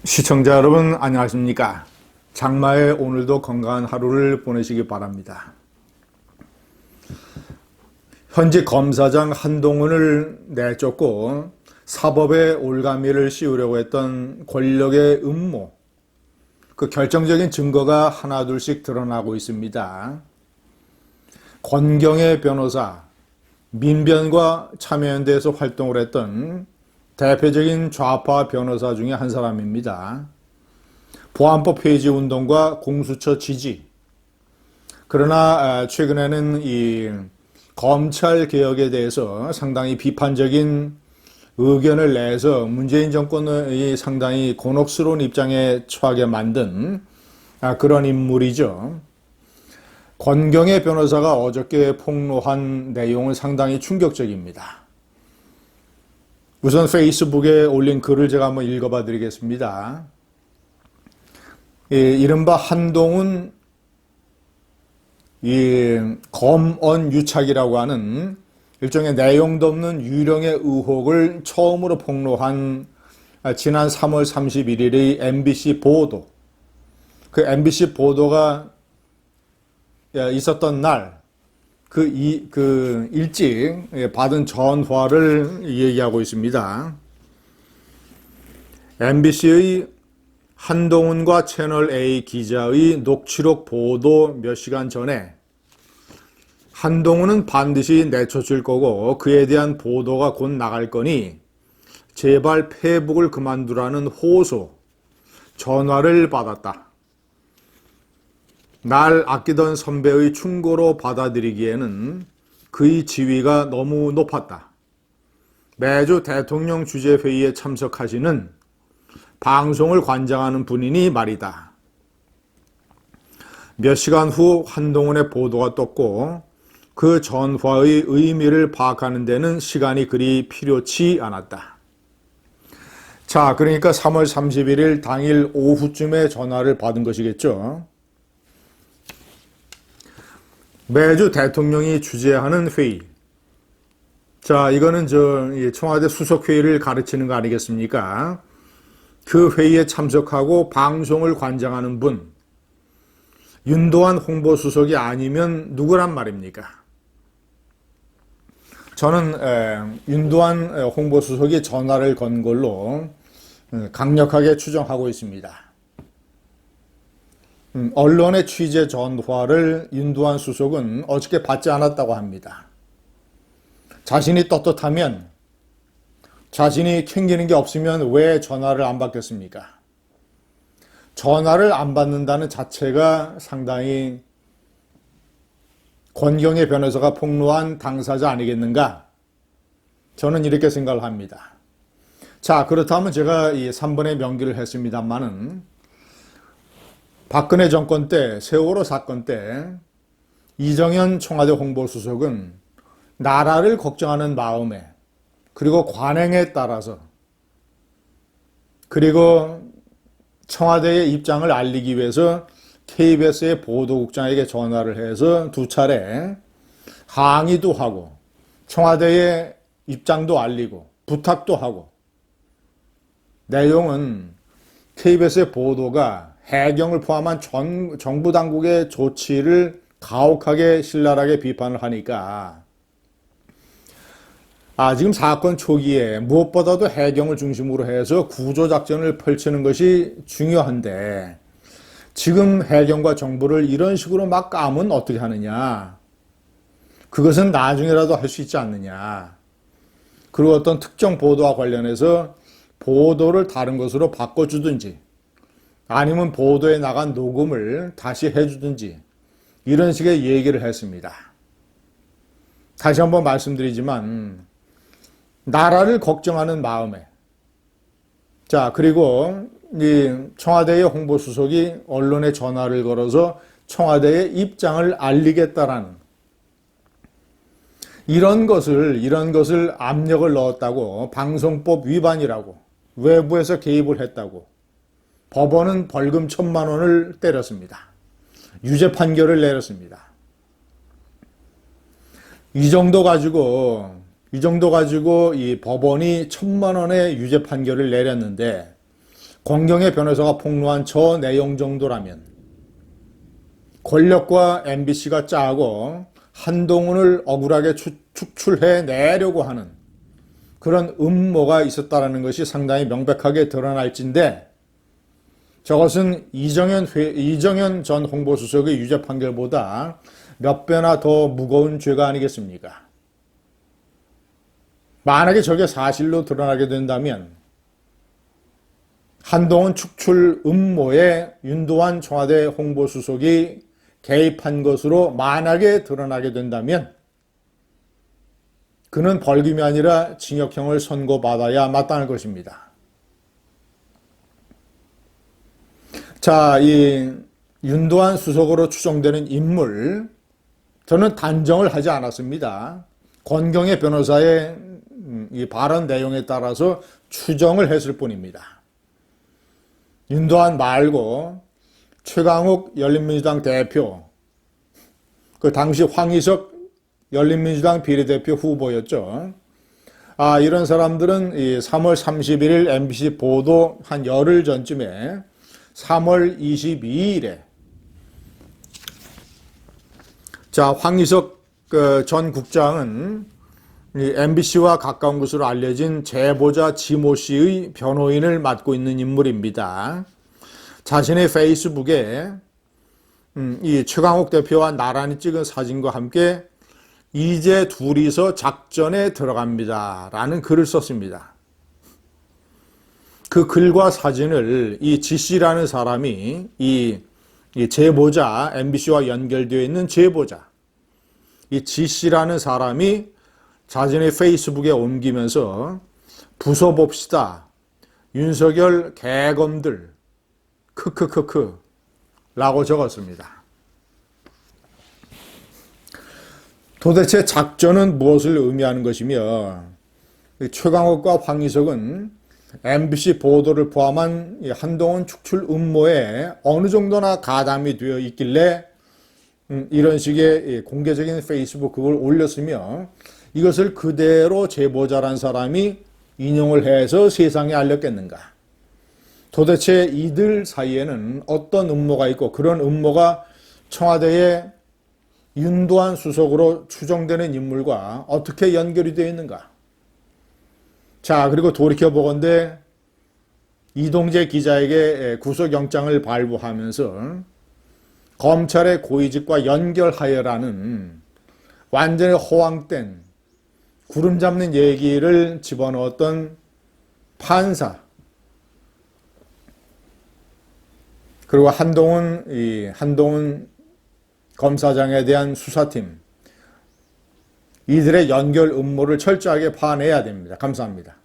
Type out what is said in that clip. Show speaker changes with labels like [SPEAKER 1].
[SPEAKER 1] 시청자 여러분 안녕하십니까? 장마에 오늘도 건강한 하루를 보내시기 바랍니다. 현직 검사장 한동훈을 내쫓고 사법에 올가미를 씌우려고 했던 권력의 음모, 그 결정적인 증거가 하나둘씩 드러나고 있습니다. 권경의 변호사, 민변과 참여연대에서 활동을 했던 대표적인 좌파 변호사 중에 한 사람입니다. 보안법 폐지 운동과 공수처 지지. 그러나 최근에는 이 검찰 개혁에 대해서 상당히 비판적인 의견을 내서 문재인 정권의 상당히 곤혹스러운 입장에 처하게 만든 그런 인물이죠. 권경의 변호사가 어저께 폭로한 내용은 상당히 충격적입니다. 우선 페이스북에 올린 글을 제가 한번 읽어봐 드리겠습니다. 이른바 한동훈 검언 유착이라고 하는 일종의 내용도 없는 유령의 의혹을 처음으로 폭로한 지난 3월 31일의 MBC 보도. 그 MBC 보도가 있었던 날, 그 일찍 받은 전화를 얘기하고 있습니다. MBC의 한동훈과 채널A 기자의 녹취록 보도 몇 시간 전에 한동훈은 반드시 내쫓을 거고 그에 대한 보도가 곧 나갈 거니 제발 페북을 그만두라는 호소, 전화를 받았다. 날 아끼던 선배의 충고로 받아들이기에는 그의 지위가 너무 높았다. 매주 대통령 주재회의에 참석하시는 방송을 관장하는 분이니 말이다. 몇 시간 후 한동훈의 보도가 떴고 그 전화의 의미를 파악하는 데는 시간이 그리 필요치 않았다. 자, 그러니까 3월 31일 당일 오후쯤에 전화를 받은 것이겠죠. 매주 대통령이 주재하는 회의. 자, 이거는 청와대 수석회의를 가르치는 거 아니겠습니까? 그 회의에 참석하고 방송을 관장하는 분. 윤도한 홍보수석이 아니면 누구란 말입니까? 저는 윤도한 홍보수석이 전화를 건 걸로 강력하게 추정하고 있습니다. 언론의 취재 전화를 윤두한 수석은 어저께 받지 않았다고 합니다. 자신이 떳떳하면, 자신이 캥기는 게 없으면 왜 전화를 안 받겠습니까? 전화를 안 받는다는 자체가 상당히 권경의 변호사가 폭로한 당사자 아니겠는가? 저는 이렇게 생각을 합니다. 자, 그렇다면 제가 이 3번의 명기를 했습니다만은 박근혜 정권 때, 세월호 사건 때 이정현 청와대 홍보수석은 나라를 걱정하는 마음에 그리고 관행에 따라서 그리고 청와대의 입장을 알리기 위해서 KBS의 보도국장에게 전화를 해서 두 차례 항의도 하고 청와대의 입장도 알리고 부탁도 하고 내용은 KBS의 보도가 해경을 포함한 정부 당국의 조치를 가혹하게 신랄하게 비판을 하니까 지금 사건 초기에 무엇보다도 해경을 중심으로 해서 구조작전을 펼치는 것이 중요한데 지금 해경과 정부를 이런 식으로 막 까면 어떻게 하느냐. 그것은 나중에라도 할 수 있지 않느냐. 그리고 어떤 특정 보도와 관련해서 보도를 다른 것으로 바꿔주든지 아니면 보도에 나간 녹음을 다시 해주든지 이런 식의 얘기를 했습니다. 다시 한번 말씀드리지만 나라를 걱정하는 마음에 자 그리고 이 청와대의 홍보수석이 언론에 전화를 걸어서 청와대의 입장을 알리겠다라는 이런 것을 압력을 넣었다고 방송법 위반이라고 외부에서 개입을 했다고 법원은 벌금 1,000만 원을 때렸습니다. 유죄 판결을 내렸습니다. 이 정도 가지고 이 법원이 1,000만 원의 유죄 판결을 내렸는데 권경의 변호사가 폭로한 저 내용 정도라면 권력과 MBC가 짜고 한동훈을 억울하게 축출해 내려고 하는 그런 음모가 있었다는 것이 상당히 명백하게 드러날진데, 저것은 이정현 전 홍보수석의 유죄 판결보다 몇 배나 더 무거운 죄가 아니겠습니까? 만약에 저게 사실로 드러나게 된다면 한동훈 축출 음모에 윤도환 청와대 홍보수석이 개입한 것으로 만약에 드러나게 된다면 그는 벌금이 아니라 징역형을 선고받아야 마땅할 것입니다. 자, 이 윤도환 수석으로 추정되는 인물, 저는 단정을 하지 않았습니다. 권경의 변호사의 이 발언 내용에 따라서 추정을 했을 뿐입니다. 윤도환 말고 최강욱 열린민주당 대표, 그 당시 황희석 열린민주당 비례대표 후보였죠. 이런 사람들은 3월 31일 MBC 보도 한 열흘 전쯤에 3월 22일에 자, 황희석 전 국장은 MBC와 가까운 것으로 알려진 제보자 지모 씨의 변호인을 맡고 있는 인물입니다. 자신의 페이스북에 이 최강욱 대표와 나란히 찍은 사진과 함께 이제 둘이서 작전에 들어갑니다 라는 글을 썼습니다. 그 글과 사진을 이 지씨라는 사람이 이 제보자, MBC와 연결되어 있는 제보자, 이 지씨라는 사람이 자신의 페이스북에 옮기면서 부숴봅시다. 윤석열 개검들 크크크크 라고 적었습니다. 도대체 작전은 무엇을 의미하는 것이며 최강욱과 황희석은 MBC 보도를 포함한 한동훈 축출 음모에 어느 정도나 가담이 되어 있길래 이런 식의 공개적인 페이스북 그걸 올렸으며 이것을 그대로 제보자란 사람이 인용을 해서 세상에 알렸겠는가? 도대체 이들 사이에는 어떤 음모가 있고 그런 음모가 청와대의 윤도환 수석으로 추정되는 인물과 어떻게 연결이 되어 있는가? 자, 그리고 돌이켜보건대 이동재 기자에게 구속영장을 발부하면서 검찰의 고위직과 연결하여라는 완전히 허황된 구름 잡는 얘기를 집어넣었던 판사, 그리고 한동훈 검사장에 대한 수사팀, 이들의 연결 음모를 철저하게 파내야 됩니다. 감사합니다.